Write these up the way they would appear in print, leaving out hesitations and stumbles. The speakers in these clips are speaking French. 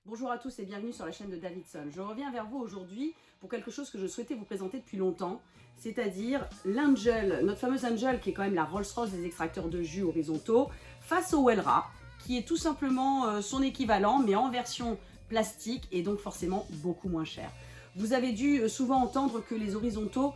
Bonjour à tous et bienvenue sur la chaîne de Davidson. Je reviens vers vous aujourd'hui pour quelque chose que je souhaitais vous présenter depuis longtemps, c'est-à-dire l'Angel, notre fameuse Angel qui est quand même la Rolls-Royce des extracteurs de jus horizontaux, face au Wellra, qui est tout simplement son équivalent, mais en version plastique et donc forcément beaucoup moins cher. Vous avez dû souvent entendre que les horizontaux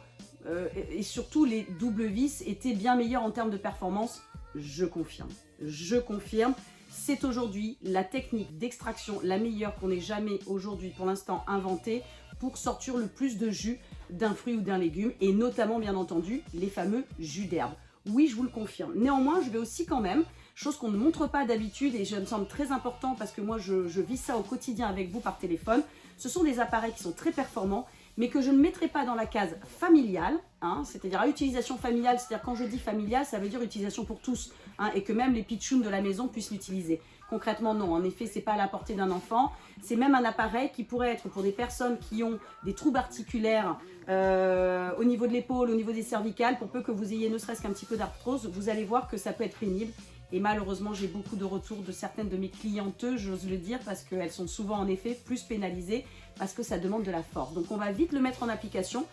et surtout les double vis étaient bien meilleurs en termes de performance. Je confirme. Je confirme. C'est aujourd'hui la technique d'extraction la meilleure qu'on ait jamais aujourd'hui pour l'instant inventée pour sortir le plus de jus d'un fruit ou d'un légume et notamment bien entendu les fameux jus d'herbe. Oui, je vous le confirme. Néanmoins, je vais aussi quand même, chose qu'on ne montre pas d'habitude et ça me semble très important parce que moi je vis ça au quotidien avec vous par téléphone, ce sont des appareils qui sont très performants mais que je ne mettrai pas dans la case familiale, hein, c'est-à-dire à utilisation familiale, c'est-à-dire quand je dis familiale, ça veut dire utilisation pour tous, hein, et que même les pitchouns de la maison puissent l'utiliser. Concrètement, non, en effet, c'est pas à la portée d'un enfant, c'est même un appareil qui pourrait être pour des personnes qui ont des troubles articulaires au niveau de l'épaule, au niveau des cervicales, pour peu que vous ayez ne serait-ce qu'un petit peu d'arthrose, vous allez voir que ça peut être pénible. Et malheureusement, j'ai beaucoup de retours de certaines de mes clientes, j'ose le dire, parce qu'elles sont souvent en effet plus pénalisées, parce que ça demande de la force. Donc on va vite le mettre en application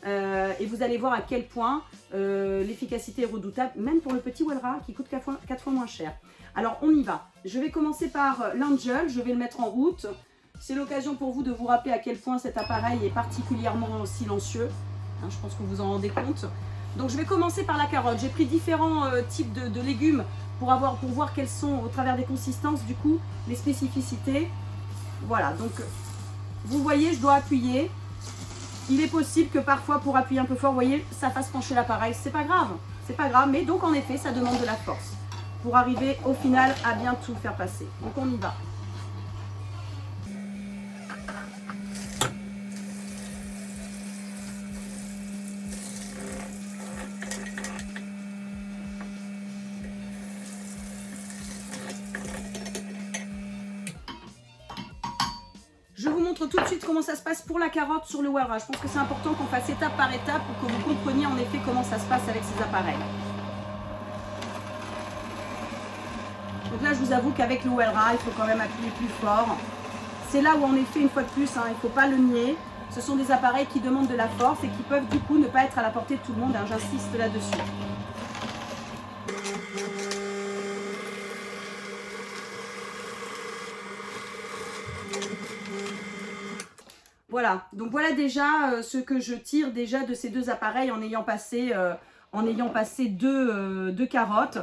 et vous allez voir à quel point l'efficacité est redoutable, même pour le petit Wellra qui coûte 4 fois moins cher. Alors on y va. Je vais commencer par l'Angel, je vais le mettre en route. C'est l'occasion pour vous de vous rappeler à quel point cet appareil est particulièrement silencieux. Hein, je pense que vous en rendez compte. Donc je vais commencer par la carotte. J'ai pris différents types de légumes pour voir quelles sont, au travers des consistances, du coup, les spécificités. Voilà, donc vous voyez, je dois appuyer. Il est possible que parfois, pour appuyer un peu fort, vous voyez, ça fasse pencher l'appareil. C'est pas grave, mais donc en effet, ça demande de la force pour arriver au final à bien tout faire passer. Donc on y va. Je vous montre tout de suite comment ça se passe pour la carotte sur le Wellra. Je pense que c'est important qu'on fasse étape par étape pour que vous compreniez en effet comment ça se passe avec ces appareils. Donc là, je vous avoue qu'avec le Wellra, il faut quand même appuyer plus fort. C'est là où en effet, une fois de plus, hein, il ne faut pas le nier. Ce sont des appareils qui demandent de la force et qui peuvent du coup ne pas être à la portée de tout le monde. Hein, j'insiste là-dessus. Voilà, donc voilà déjà ce que je tire déjà de ces deux appareils en ayant passé deux carottes.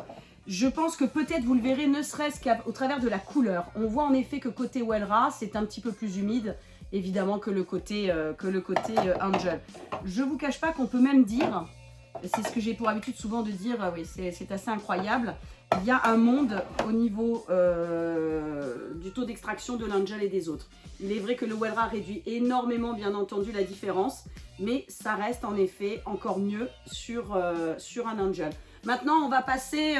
Je pense que peut-être vous le verrez ne serait-ce qu'au travers de la couleur. On voit en effet que côté Wellra, c'est un petit peu plus humide, évidemment, que le côté Angel. Je ne vous cache pas qu'on peut même dire, c'est ce que j'ai pour habitude souvent de dire, oui, c'est assez incroyable, il y a un monde au niveau du taux d'extraction de l'Angel et des autres. Il est vrai que le Wellra réduit énormément, bien entendu, la différence, mais ça reste en effet encore mieux sur un Angel. Maintenant, on va passer,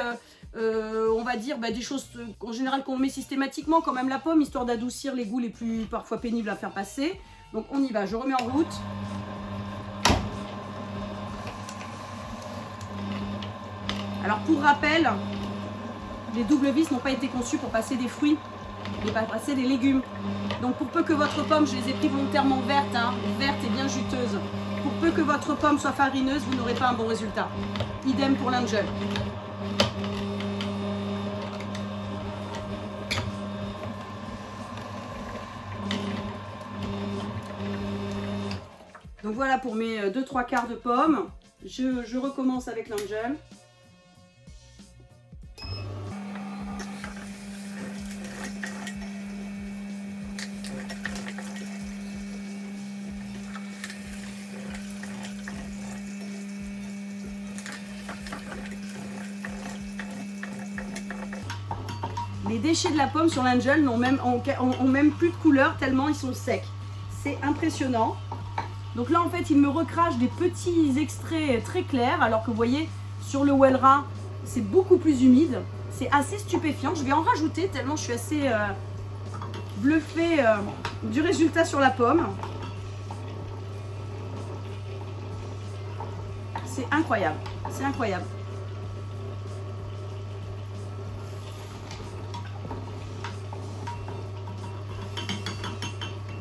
on va dire, des choses en général qu'on met systématiquement, quand même la pomme, histoire d'adoucir les goûts les plus parfois pénibles à faire passer. Donc on y va, je remets en route. Alors pour rappel, les double vis n'ont pas été conçus pour passer des fruits, mais pas passer des légumes. Donc pour peu que votre pomme, je les ai pris volontairement vertes, hein, verte et bien juteuse, pour peu que votre pomme soit farineuse, vous n'aurez pas un bon résultat. Idem pour l'Angel. Donc voilà pour mes 2-3 quarts de pommes. Je recommence avec l'Angel. Les déchets de la pomme sur l'Angel n'ont même plus de couleur tellement ils sont secs. C'est impressionnant. Donc là en fait il me recrache des petits extraits très clairs alors que vous voyez sur le Wellra c'est beaucoup plus humide. C'est assez stupéfiant. Je vais en rajouter tellement je suis assez bluffée du résultat sur la pomme. C'est incroyable. C'est incroyable.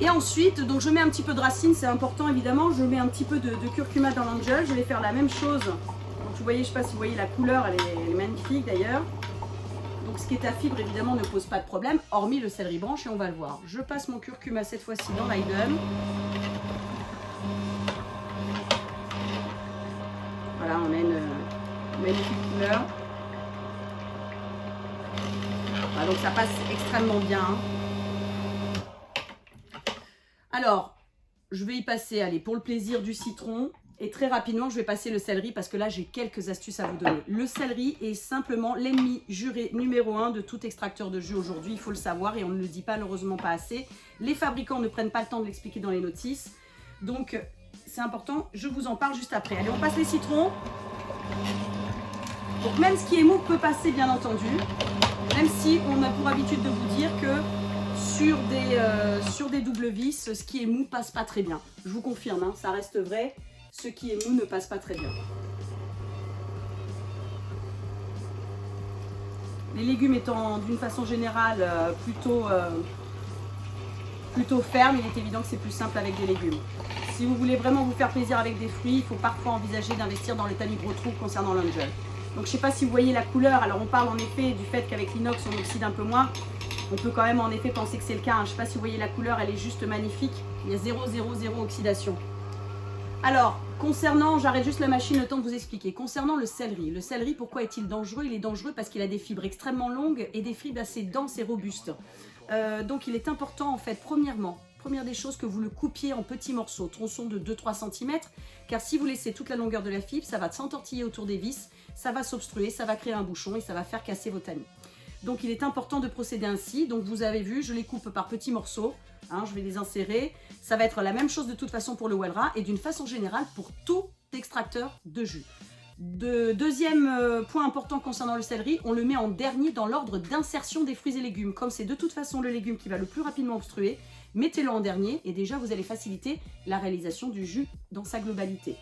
Et ensuite, donc je mets un petit peu de racine, c'est important évidemment. Je mets un petit peu de curcuma dans l'angel. Je vais faire la même chose. Donc vous voyez, je sais pas si vous voyez la couleur, elle est magnifique d'ailleurs. Donc ce qui est à fibre évidemment ne pose pas de problème, hormis le céleri branche et on va le voir. Je passe mon curcuma cette fois-ci dans l'item. Voilà, on a une magnifique couleur. Voilà, donc ça passe extrêmement bien. Alors, je vais y passer, allez, pour le plaisir du citron. Et très rapidement, je vais passer le céleri parce que là, j'ai quelques astuces à vous donner. Le céleri est simplement l'ennemi juré numéro 1 de tout extracteur de jus aujourd'hui. Il faut le savoir et on ne le dit malheureusement pas assez. Les fabricants ne prennent pas le temps de l'expliquer dans les notices. Donc, c'est important. Je vous en parle juste après. Allez, on passe les citrons. Donc, même ce qui est mou peut passer, bien entendu. Même si on a pour habitude de vous dire que sur des doubles vis, ce qui est mou passe pas très bien. Je vous confirme, hein, ça reste vrai. Ce qui est mou ne passe pas très bien. Les légumes étant d'une façon générale plutôt fermes, il est évident que c'est plus simple avec des légumes. Si vous voulez vraiment vous faire plaisir avec des fruits, il faut parfois envisager d'investir dans le tamis gros trou concernant l'angel. Donc je ne sais pas si vous voyez la couleur, alors on parle en effet du fait qu'avec l'inox on oxyde un peu moins. On peut quand même en effet penser que c'est le cas, hein. Je ne sais pas si vous voyez la couleur, elle est juste magnifique. Il y a 0,0,0 oxydation. Alors, concernant, j'arrête juste la machine le temps de vous expliquer. Concernant le céleri, pourquoi est-il dangereux? Il est dangereux parce qu'il a des fibres extrêmement longues et des fibres assez denses et robustes. Donc il est important en fait, première des choses, que vous le coupiez en petits morceaux, tronçons de 2-3 cm, car si vous laissez toute la longueur de la fibre, ça va s'entortiller autour des vis, ça va s'obstruer, ça va créer un bouchon et ça va faire casser vos tamis. Donc il est important de procéder ainsi. Donc vous avez vu, je les coupe par petits morceaux. Hein, je vais les insérer. Ça va être la même chose de toute façon pour le Welra et d'une façon générale pour tout extracteur de jus. Deuxième point important concernant le céleri, on le met en dernier dans l'ordre d'insertion des fruits et légumes. Comme c'est de toute façon le légume qui va le plus rapidement obstruer, mettez-le en dernier et déjà vous allez faciliter la réalisation du jus dans sa globalité.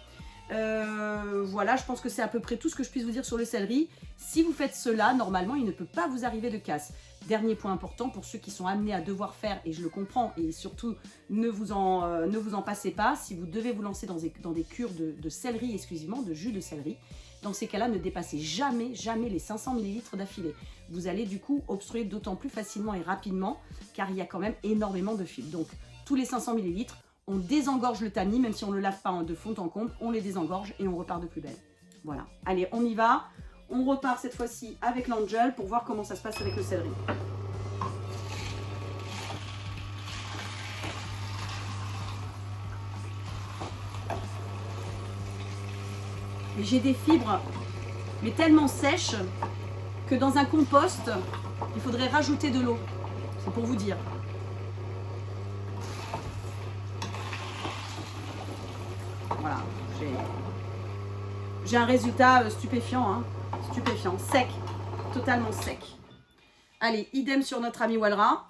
Voilà, je pense que c'est à peu près tout ce que je puisse vous dire sur le céleri. Si vous faites cela, normalement, il ne peut pas vous arriver de casse. Dernier point important pour ceux qui sont amenés à devoir faire, et je le comprends, et surtout ne vous en passez pas, si vous devez vous lancer dans des cures de céleri exclusivement, de jus de céleri, dans ces cas-là, ne dépassez jamais les 500 ml d'affilée. Vous allez du coup obstruer d'autant plus facilement et rapidement, car il y a quand même énormément de fibres. Donc, tous les 500 ml, on désengorge le tamis, même si on ne le lave pas de fond en comble, on les désengorge et on repart de plus belle. Voilà, allez, on y va. On repart cette fois-ci avec l'angel pour voir comment ça se passe avec le céleri. Et j'ai des fibres, mais tellement sèches que dans un compost, il faudrait rajouter de l'eau. C'est pour vous dire. Voilà, j'ai un résultat stupéfiant, hein. Stupéfiant, sec, totalement sec. Allez, idem sur notre ami Welra.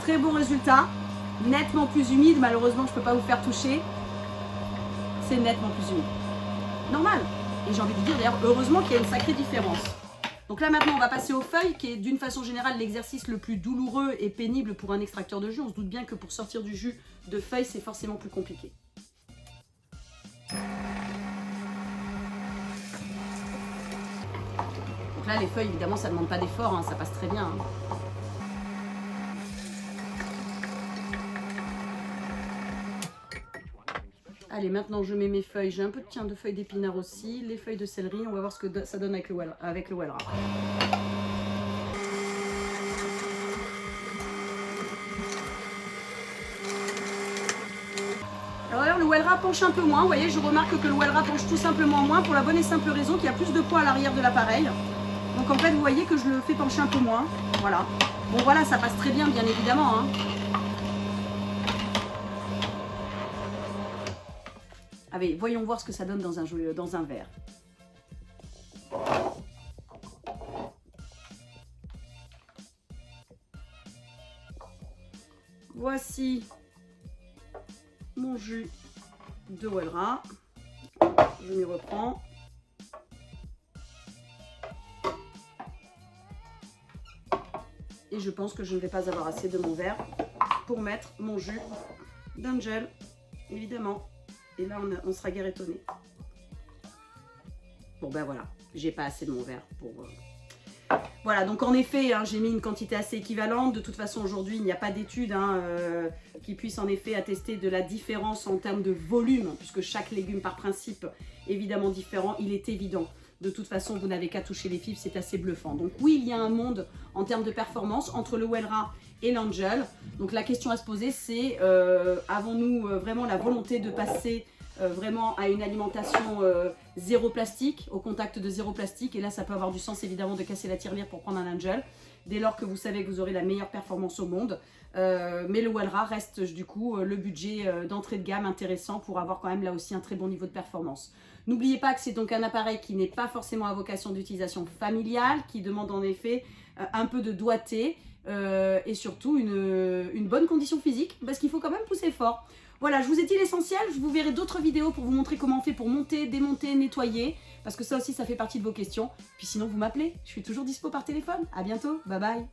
Très bon résultat, nettement plus humide, malheureusement je ne peux pas vous faire toucher. C'est nettement plus humide. Normal. Et j'ai envie de dire d'ailleurs, heureusement qu'il y a une sacrée différence. Donc là maintenant on va passer aux feuilles, qui est d'une façon générale l'exercice le plus douloureux et pénible pour un extracteur de jus. On se doute bien que pour sortir du jus de feuilles c'est forcément plus compliqué. Donc là les feuilles évidemment ça ne demande pas d'effort, hein, ça passe très bien. Hein. Allez, maintenant je mets mes feuilles. J'ai un peu de feuilles d'épinards aussi, les feuilles de céleri. On va voir ce que ça donne avec le Welra. Alors le Welra penche un peu moins. Vous voyez, je remarque que le Welra penche tout simplement moins pour la bonne et simple raison qu'il y a plus de poids à l'arrière de l'appareil. Donc en fait, vous voyez que je le fais pencher un peu moins. Voilà. Bon voilà, ça passe très bien, bien évidemment. Hein. Allez, voyons voir ce que ça donne dans un verre. Voici mon jus de Wellra. Je m'y reprends. Et je pense que je ne vais pas avoir assez de mon verre pour mettre mon jus d'Angel, évidemment. Et là, on sera guère étonné. Bon, ben voilà, j'ai pas assez de mon verre pour... Voilà, donc en effet, hein, j'ai mis une quantité assez équivalente. De toute façon, aujourd'hui, il n'y a pas d'études qui puissent en effet attester de la différence en termes de volume, puisque chaque légume, par principe, évidemment différent. Il est évident. De toute façon, vous n'avez qu'à toucher les fibres, c'est assez bluffant. Donc oui, il y a un monde en termes de performance entre le Wellra et l'Angel. Donc la question à se poser, c'est avons-nous vraiment la volonté de passer vraiment à une alimentation zéro plastique, au contact de zéro plastique? Et là, ça peut avoir du sens évidemment de casser la tirelire pour prendre un Angel, dès lors que vous savez que vous aurez la meilleure performance au monde. Mais le Wellra reste du coup le budget d'entrée de gamme intéressant pour avoir quand même là aussi un très bon niveau de performance. N'oubliez pas que c'est donc un appareil qui n'est pas forcément à vocation d'utilisation familiale, qui demande en effet un peu de doigté et surtout une bonne condition physique, parce qu'il faut quand même pousser fort. Voilà, je vous ai dit l'essentiel, je vous verrai d'autres vidéos pour vous montrer comment on fait pour monter, démonter, nettoyer, parce que ça aussi ça fait partie de vos questions. Puis sinon vous m'appelez, je suis toujours dispo par téléphone. À bientôt, bye bye.